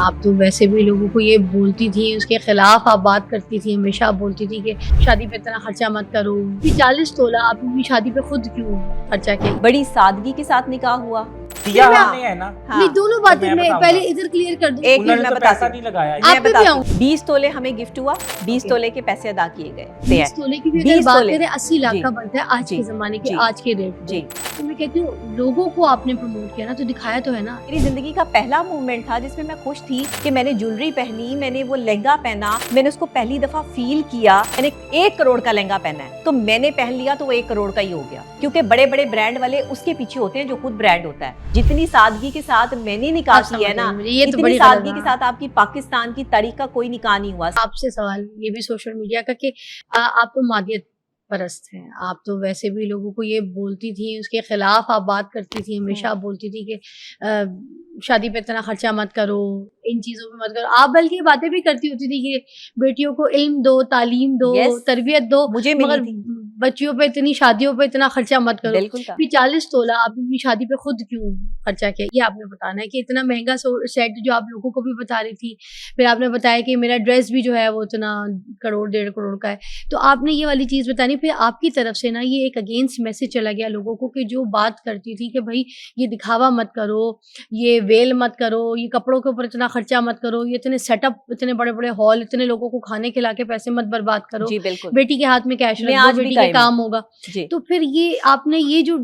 آپ تو ویسے بھی لوگوں کو یہ بولتی تھی، اس کے خلاف آپ بات کرتی تھی، ہمیشہ آپ بولتی تھی کہ شادی پہ اتنا خرچہ مت کرو. 40 تولہ آپ اپنی شادی پہ خود کیوں خرچہ کیا؟ بڑی سادگی کے ساتھ نکاح ہوا. دیا ہم نے ہے نا. نہیں، دونوں باتیں میں بتاؤں پہلے گا. ادھر کلیئر کر دوں. ایک انہوں منٹ نے میں تو بتاتی پیسہ ہوں. نہیں لگایا. میں آپ پہ بھی بتاتی آؤں. ہوں. 20 تولے ہمیں گفٹ ہوا, 20 تولے کے پیسے ادا کیے گئے. 20 تولے کی بھی اگر 20 بات تولے. کریں 80 لاکھ جی. کا بنتا ہے آج جی. کے زمانے کے جی. آج کے ریٹ پہ. جی. تو میں کہتی ہوں لوگوں کو آپ نے پروموٹ کیا نا، تو دکھایا تو ہے نا. میری زندگی کا پہلا موومنٹ تھا جس میں میں خوش تھی کہ میں نے جولری پہنی, میں نے وہ لہنگا پہنا, میں نے اس کو پہلی دفعہ فیل کیا. میں نے 1 کروڑ کا لہنگا پہنا ہے تو میں نے پہن لیا تو وہ 1 کروڑ کا ہی ہو گیا, کیونکہ بڑے بڑے برانڈ والے اس کے پیچھے ہوتے ہیں جو خود برانڈ ہوتا ہے. جتنی سادگی کے ساتھ میں نے نکاح کیا ہے نا, یہ تو اتنی بڑی سادگی غلط کے ساتھ آپ کی پاکستان کی تاریخ کا کوئی نکاح نہیں ہوا. آپ سے سوال یہ بھی سوشل میڈیا کا کہ آپ تو مادیت پرست ہیں. آپ تو ویسے بھی لوگوں کو یہ بولتی تھی, اس کے خلاف آپ بات کرتی تھی, ہمیشہ آپ بولتی تھی کہ شادی پہ اتنا خرچہ مت کرو, ان چیزوں پہ مت کرو. آپ بلکہ یہ باتیں بھی کرتی ہوتی تھی کہ بیٹیوں کو علم دو, تعلیم دو, تربیت دو, مجھے مگر ملی تھی. بچیوں پہ اتنی شادیوں پہ اتنا خرچہ مت کرو. بالکل. 40 تولہ آپ اپنی شادی پہ خود کیوں خرچہ کیا, یہ آپ نے بتانا ہے. کہ اتنا مہنگا سیٹ جو آپ لوگوں کو بھی بتا رہی تھی, پھر آپ نے بتایا کہ میرا ڈریس بھی جو ہے وہ اتنا 1 کروڑ 1.5 کروڑ کا ہے. تو آپ نے یہ والی چیز بتانی. پھر آپ کی طرف سے نا یہ ایک اگینسٹ میسج چلا گیا لوگوں کو کہ جو بات کرتی تھی کہ بھائی یہ دکھاوا مت کرو, یہ ویل مت کرو, یہ کپڑوں کے اوپر اتنا خرچہ مت کرو, یہ اتنے سیٹ اپ, اتنے بڑے بڑے ہال, اتنے لوگوں کو کھانے کھلا کے پیسے مت برباد کرو. جی بالکل. بیٹی کے ہاتھ میں کیش میں رکھ دو, آج بھی بیٹی کے قائم کام ہوں. ہوگا. جی. تو پھر یہ آپ نے یہ جو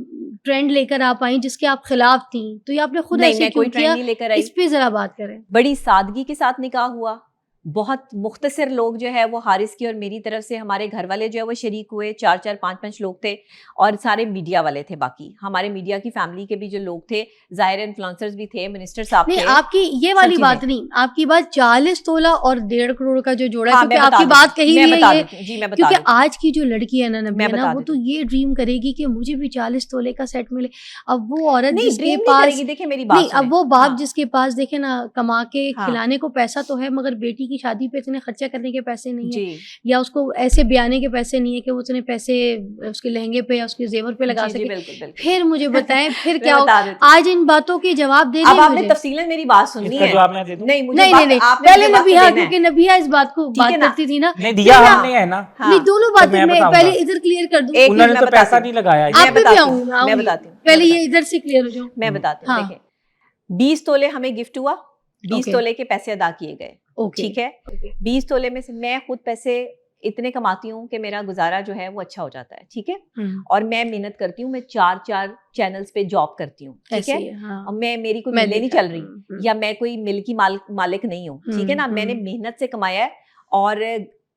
ٹرینڈ لے کر آپ آئیں جس کے آپ خلاف تھیں, تو یہ آپ نے خود نہیں, ایسے میں کیوں کوئی ٹرینڈ کیا, نہیں لے کر آئی. اس پہ ذرا بات کریں. بڑی سادگی کے ساتھ نکاح ہوا. بہت مختصر لوگ جو ہے وہ حارث کی اور میری طرف سے, ہمارے گھر والے جو ہے وہ شریک ہوئے, 4 5 لوگ تھے, اور سارے میڈیا والے تھے. باقی ہمارے میڈیا کی فیملی کے بھی جو لوگ تھے, ظاہر انفلوئنسرز بھی تھے, منسٹر صاحب تھے. نہیں, آپ کی یہ والی بات نہیں, آپ کی بات 40 تولہ اور 1.5 کروڑ کا جو جوڑا ہے, ہاں, کیونکہ آپ کی بات کہی ہوئی ہے یہ. جی میں بتا کیونکہ دیتی ہوں. آج کی جو لڑکی ہے نا میں نبیہ نا, بتا وہ دیتی تو ہوں. یہ ڈریم کرے گی کہ مجھے بھی 40 تولے کا سیٹ ملے. اب وہ عورت نہیں, جس کے ڈریم نہیں پاس کرے گی. دیکھیں میری نہیں, بات اب وہ باپ ہاں. جس کے پاس دیکھے نا کما کے ہاں. کھلانے کو پیسہ تو ہے, مگر بیٹی کی شادی پہ اتنے خرچہ کرنے کے پیسے نہیں ہیں, جی یا اس کو ایسے بیانے کے پیسے نہیں ہے کہ وہ اتنے پیسے اس کے لہنگے پہ یا اس کے زیور پہ لگا جی سکے. بالکل بالکل. پھر مجھے بتائیں پھر میں کیا ہو. بتا دیتی ہوں. آج ان باتوں کے جواب دے اب دیں آپ نے مجھے. تفصیلاً میری بات اس سننی کا ہے. جواب میں دے دوں. نہیں مجھے نہیں, آپ نے پہلے مجھے وقت نبیہ, دینا ہے. کیونکہ نبیہ اس بات کو ٹھیک ہے بات نا. کرتی تھی نا. نہیں, دیا ہم نے ہے نا. نہیں, دونوں باتیں میں میں بتاؤں پہلے گا. ادھر کلیئر کر دوں. ایک انہوں منٹ نے میں تو پیسہ بتاتی نہیں ہوں. لگایا. آپ پہ بھی آؤں میں بتاتی ہوں. پہلے یہ ادھر سے کلیئر ہو جاؤں. میں بتاتی ہوں. دیکھیں 20 تولے ہمیں گفٹ ہوا, 20 تولے کے پیسے ادا کیے گئے. ٹھیک ہے. 20 تولے میں سے میں خود پیسے اتنے کماتی ہوں کہ میرا گزارا جو ہے وہ اچھا ہو جاتا ہے. ٹھیک ہے. اور میں محنت کرتی ہوں, میں 4 چینلز پہ جاب کرتی ہوں. ٹھیک ہے. میں میری کوئی ملیں نہیں چل رہی, یا میں کوئی مل کی مالک نہیں ہوں. ٹھیک ہے نا. میں نے محنت سے کمایا ہے, اور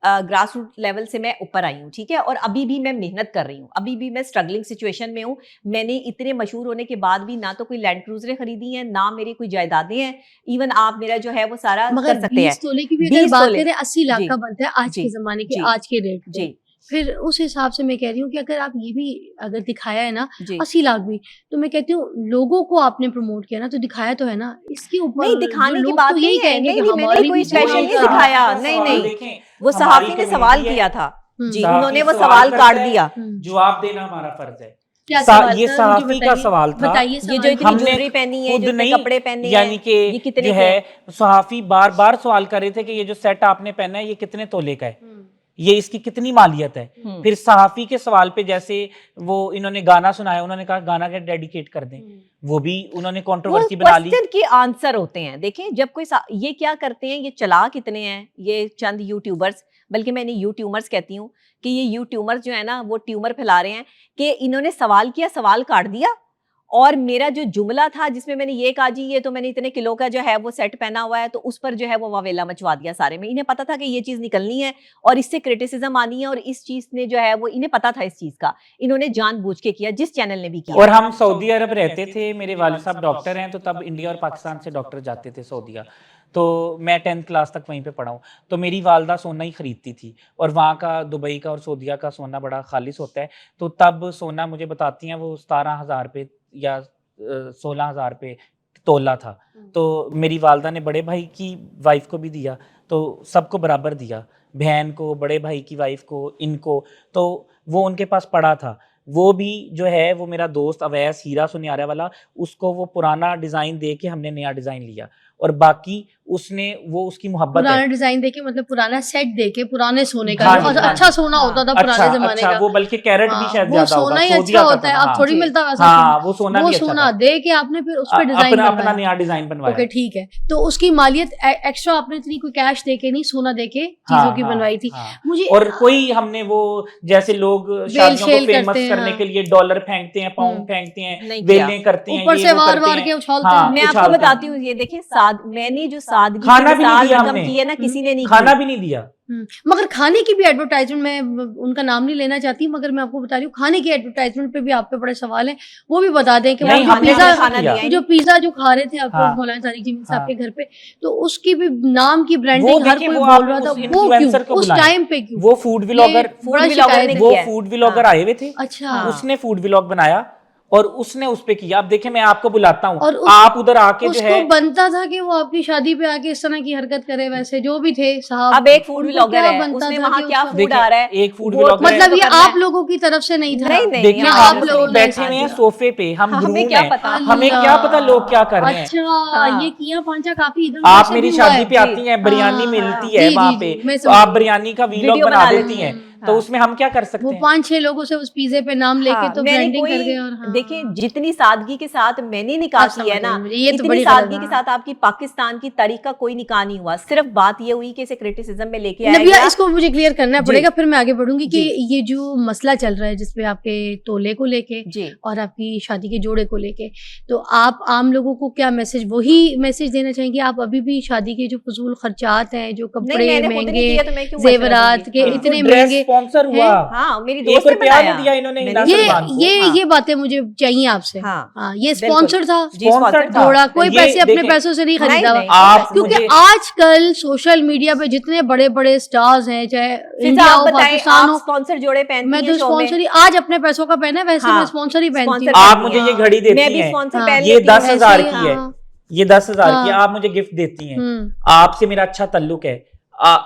گراس روٹ لیول سے میں اوپر آئی ہوں. ٹھیک ہے. اور ابھی بھی میں محنت کر رہی ہوں, ابھی بھی میں اسٹرگلنگ سچویشن میں ہوں. میں نے اتنے مشہور ہونے کے بعد بھی نہ تو کوئی لینڈ کروزریں خریدی ہیں, نہ میری کوئی جائیدادیں ہیں. ایون آپ میرا جو ہے وہ سارا کر سکتے ہیں. 20 تولے کی بھی اگر بات کریں 80 لاکھ کا بنتا ہے آج کے زمانے کے آج کے ریٹ پہ. پھر اس حساب سے میں کہہ رہی ہوں کہ اگر آپ یہ بھی اگر دکھایا ہے نا 80 لاکھ بھی, تو میں کہتی ہوں لوگوں کو آپ نے پروموٹ کیا نا, تو دکھایا تو ہے نا. اس کے اوپر نہیں, دکھانے کی لوگ بات تو یہی نہیں ہے. کہیں گے نہیں, کہ میں نے کوئی اسپیشل نہیں دکھایا. نہیں, وہ صحافی نے سوال کیا تھا. جی, انہوں نے وہ سوال کاٹ دیا. جواب دینا ہمارا فرض ہے. یہ صحافی کا سوال تھا. یہ جو اتنی جویلری پہنی ہے, جو اتنے کپڑے پہنے ہیں, یعنی کہ جو ہے صحافی بار بار سوال کر رہے تھے کہ یہ جو سیٹ آپ نے پہنا ہے یہ کتنے تولے کا ہے, یہ اس کی کتنی مالیت ہے. پھر صحافی کے سوال پہ جیسے وہ انہوں نے گانا سنایا, انہوں نے کہا گانا کے ڈیڈیکیٹ کر دیں, وہ بھی انہوں نے کنٹروورسی بنا لی. کوسچن کے آنسر ہوتے ہیں. دیکھیں جب کوئی یہ کیا کرتے ہیں, یہ چلاک کتنے ہیں یہ چند یوٹیوبرز, بلکہ میں انہیں یوٹیوبرز کہتی ہوں کہ یہ یوٹیوبرز جو ہے نا وہ ٹیومر پھیلا رہے ہیں, کہ انہوں نے سوال کیا, سوال کاٹ دیا, اور میرا جو جملہ تھا جس میں نے یہ کہا جی یہ تو میں نے اتنے کلو کا جو ہے وہ سیٹ پہنا ہوا ہے, تو اس پر جو ہے وہ واویلا مچوا دیا سارے میں. انہیں پتا تھا کہ یہ چیز نکلنی ہے اور اس سے کرٹیسزم آنی ہے, اور اس چیز نے جو ہے وہ انہیں پتا تھا اس چیز کا, انہوں نے جان بوجھ کے کیا, جس چینل نے بھی کیا. اور ہم سعودی عرب رہتے تھے, میرے والد صاحب ڈاکٹر ہیں, تو تب انڈیا اور پاکستان سے ڈاکٹر جاتے تھے سعودیہ, تو میں 10th کلاس تک وہیں پہ پڑھا ہوں. تو میری والدہ سونا ہی خریدتی تھی, اور وہاں کا دبئی کا اور سعودیہ کا سونا بڑا خالص ہوتا ہے. تو تب سونا مجھے بتاتی ہیں وہ 17,000 پہ یا 16,000 پہ تولہ تھا. تو میری والدہ نے بڑے بھائی کی وائف کو بھی دیا, تو سب کو برابر دیا, بہن کو, بڑے بھائی کی وائف کو, ان کو, تو وہ ان کے پاس پڑا تھا. وہ بھی جو ہے وہ میرا دوست اویس ہیرا سنیارہ والا, اس کو وہ پرانا ڈیزائن دے کے ہم نے نیا ڈیزائن لیا, اور باقی اس نے وہ اس کی محبت پرانا ہے. ڈیزائن دیکھے مطلب پرانا سیٹ دیکھے پرانے سونے کا ہاں جو جی، ہاں اچھا جی. سونا ہوتا تھا پرانے زمانے اچھا کا. وہ بلکہ کیرٹ بھی ہاں، شاید وہ زیادہ ہوگا, سونا ہی سعودیہ اچھا کا ہوتا ہے. تھا. اب ہاں تھوڑی جی. ملتا ویسا ہاں وہ سونا وہ بھی اچھا سونا تھا, دے کے آپ نے پھر اس پہ ڈیزائن اپنا بنوایا. نیا ڈیزائن بنوایا. اوکے ٹھیک ہے, تو اس کی مالیت ایکسٹرا آپ نے اتنی کوئی کیش دے کے نہیں, سونا دے کے ہاں چیزوں کی ہاں بنوائی تھی. ہاں. مجھے اور کوئی ہم نے وہ جیسے لوگ شادیوں کو شیل فیمس کرتے ہیں, کرنے ہاں. کے لیے ڈالر پھینکتے ہیں, پاؤنڈ پھینکتے ہیں, نہیں کیا. ویلیں کرتے ہیں, اوپر یہ سے وہ وار کرتے وار ہیں. کے اچھالتے ہاں, ہیں. میں آپ کو اچھالتے ہیں. بتاتی ہوں, یہ دیکھیں میں نے جو سادگی کھانا کی بھی نہیں مثال دیا ہم رقم نے, کی ہے نا, کسی نے نہیں کھانا کی. بھی نہیں دیا. مگر کھانے کی بھی ایڈورٹائزمنٹ, میں ان کا نام نہیں لینا چاہتی, مگر میں آپ کو بتا رہی ہوں کھانے کی ایڈورٹائزمنٹ پہ بھی آپ پہ بڑے سوال ہیں, وہ بھی بتا دیں کہ نہیں, وہ ہم نے پیزا کھانا دیا. جو پیزا جو کھا رہے تھے آپ ہاں. مولانا طارق جمیل ہاں. صاحب کے گھر پہ, تو اس کی بھی نام کی وہ برانڈنگ ہر دیکھیں, کوئی وہ بول آپ رہا تھا, اس وہ انفلوئنسر کیوں کو اس بلائیں, ٹائم پہ کیوں وہ فوڈ ولاگر, بڑا ولاگر نے شکایت ہے. وہ کیا ہے. فوڈ ولاگر آئے ہوئے تھے, اچھا, اس نے فوڈ ولاگ بنایا اور اس نے اس پہ کیا. اب دیکھیں میں آپ کو بلاتا ہوں, اور آپ ادھر آ کے اس جو کو ہے بنتا تھا کہ وہ آپ کی شادی پہ آ کے اس طرح کی حرکت کرے, ویسے جو بھی تھے صاحب. اب ایک فوڈ ان کو ولاگر کیا ہے, اس بنتا نے تھا وہاں کہ کیا اس کا- فوڈ آ رہا ہے, ایک فوڈ وہ ولاگر مطلب تو یہ کرنا آپ لوگوں کی طرف سے نہیں تھا. نہیں, نہیں, دیکھیں یہ ہم آپ تو لوگوں نے بیٹھے ایسا ہوئے ہیں کیا. صوفے پہ, ہم ہمیں گروم کیا ہیں, پتا, ہمیں کیا پتا لوگ کیا کر رہے ہیں. اچھا, ہاں. یہ کیا پانچا کافی ادھر آپ سے میری بھی ہوا شادی ہے. پہ آتی ہیں, بریانی ہاں, ملتی ہے جی, وہاں جی, پہ, جی, میں تو سمجھ آپ گئی. بریانی کا ویلاگ ویڈیو بنا بنا دیتی لیتی ہیں, ہیں. تو اس میں ہم کیا کر سکتے وہ ہیں. 5-6 لوگوں سے اس پیزے پہ نام لے کے تو میں نے برانڈنگ کر گئے. کوئی اور ہاں, دیکھیں جتنی سادگی کے ساتھ میں نے نکاح اب کی ہے سمجھ نا, گئی مجھے, یہ تو اتنی بڑی سادگی غلط کے ہے. ساتھ آپ کی پاکستان کی تاریخ کا کوئی نکاح نہیں ہوا. صرف بات یہ ہوئی کہ اسے کرٹیسزم میں لے کے آیا نبیہ, گیا. اس کو مجھے کلیئر کرنا پڑے جی. گا, پھر میں آگے بڑھوں گی کہ جی. یہ جو مسئلہ چل رہا ہے جس پہ آپ کے تولے کو لے کے جی. اور آپ کی شادی کے جوڑے کو لے کے, تو آپ عام لوگوں کو کیا میسج, وہی میسج دینا چاہیں گے آپ ابھی بھی شادی کے جو فضول خرچات ہیں, جو نہیں, کپڑے میں نے خود نہیں مہنگے کیا تو میں کیوں مشورہ دوں زیورات گی. کے ہاں. اتنے ڈریس مہنگے اسپانسر ہیں. ہوا, ہاں, میری ایک دوست نے روپیہ نہیں بنایا. دیا انہوں نے میری ناصر دوست- خان کو. یہ باتیں مجھے چاہیے آپ سے. ہاں, ہاں, یہ بالکل. اسپانسر تھا, جی, sponsor تھا. جوڑا کوئی یہ پیسے اپنے دیکھیں, پیسوں سے نہیں نہیں, خریدا ہوا. نہیں, آپ کیونکہ مجھے آج کل سوشل میڈیا پہ جتنے بڑے بڑے سٹارز ہیں, چاہے انڈیا آپ ہو بتائیں, پاکستان آپ ہو, اسپانسر جوڑے پہنتی میں ہیں تو شو میں. اسپانسر ہی آج اپنے پیسوں کا پہنا ہے, ویسے ہاں, میں اسپانسر ہی پہنتی sponsor ہوں. آپ مجھے یہ گھڑی میں دیتی بھی ہیں, اسپانسر ہاں. پہن یہ لیتی ہوں. 10,000 ایسے ہی, کی ہے, ہاں. یہ 10,000 کی ہاں. آپ مجھے گفٹ دیتی ہیں, ہوں, آپ سے میرا اچھا تعلق ہے,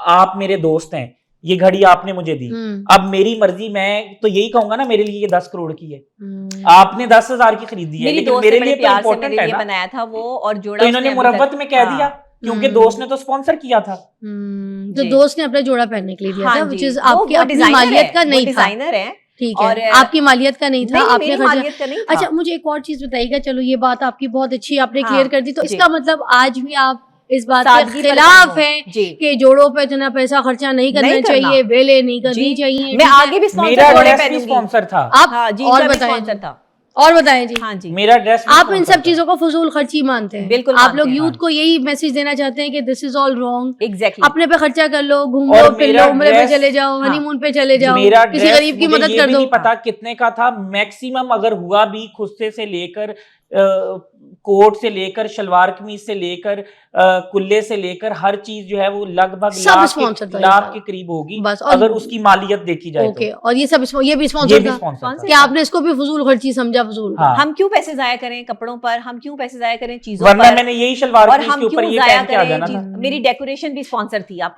آپ میرے دوست ہیں, یہ گھڑی آپ نے مجھے دی, ہوں, اب میری مرضی, میں تو یہی کہوں گا نا میرے لیے یہ 10 کروڑ کی ہے, ہوں. آپ نے 10,000 کی خریدی ہے, میری لیکن دوست میرے نے لیے بڑے تو پیار سے امپورٹنٹ میرے ہے لیے نا. بنایا تھا وہ, اور جوڑا تو انہوں نے مربت میں کہہ دیا کیونکہ دوست نے تو اسپانسر کیا تھا. تو جی. دوست نے اپنا جوڑا پہننے کے لیے دیا تھا, which is آپ کی اپنی ڈیزائنر مالیت کا نہیں تھا. ڈیزائنر ہے. ٹھیک اور ہے, آپ کی مالیت کا نہیں تھا, آپ نے خرچہ. مالیت کا نہیں تھا. اچھا, مجھے ایک اور چیز بتائیے گا, چلو یہ بات آپ کی بہت اچھی آپ نے ہاں, کلیئر کر دی, تو اس جی. کا مطلب آج بھی آپ اس بات کے سادگی پر خلاف قائم ہوں. ہیں جی. کہ جوڑوں پہ اتنا پیسہ خرچہ نہیں کرنا نہیں کرنا. چاہیے, ویلے نہیں کرنی جی. چاہیے. میں آگے بھی میرا اسپانسر جوڑے ڈریس بھی پہنوں گی. اسپانسر تھا, آپ ہاں جی, اور ان کا بھی بتائیں اسپانسر جی. تھا. اور بتائیں جی. ہاں جی, میرا ڈریس آپ ان سب چیزوں کو فضول خرچی مانتے ہیں. بالکل آپ لوگ مانتے ہیں. یوتھ کو یہی میسج دینا چاہتے ہیں کہ دس از آل رانگ, ایگزیکٹلی. اپنے پہ خرچہ کر لو, گھوم اور لو, پھر میرا لو, عمرے پہ ڈریس- چلے جاؤ, ہنی مون پہ چلے جاؤ, میرا کسی ڈریس غریب کی مجھے مدد یہ کر بھی دو. نہیں پتا کتنے کا تھا, میکسیمم اگر ہوا بھی خستے سے لے کر کوٹ سے لے کر شلوار قمیض سے لے کر کلے سے لے کر ہر چیز جو ہے وہ لگ بھگ سب اسپانسر تھا, لاکھ کے قریب ہوگی بس. اگر اس کی مالیت دیکھی جائے اوکے, تو. اور یہ سب یہ بھی یہ اسپانسر بھی تھا اسپانسر تھا. کہ آپ نے اس کو بھی فضول خرچی سمجھا, فضول. ہاں. ہم کیوں پیسے ضائع کریں کپڑوں پر, ہم کیوں پیسے ضائع کریں چیزوں ورنہ پر, میں نے یہی شلوار اور قمیض ہم کے اوپر کیوں یہ ضائع پہن کے آ کریں جانا تھا. میری ڈیکوریشن بھی اسپانسر تھی. آپ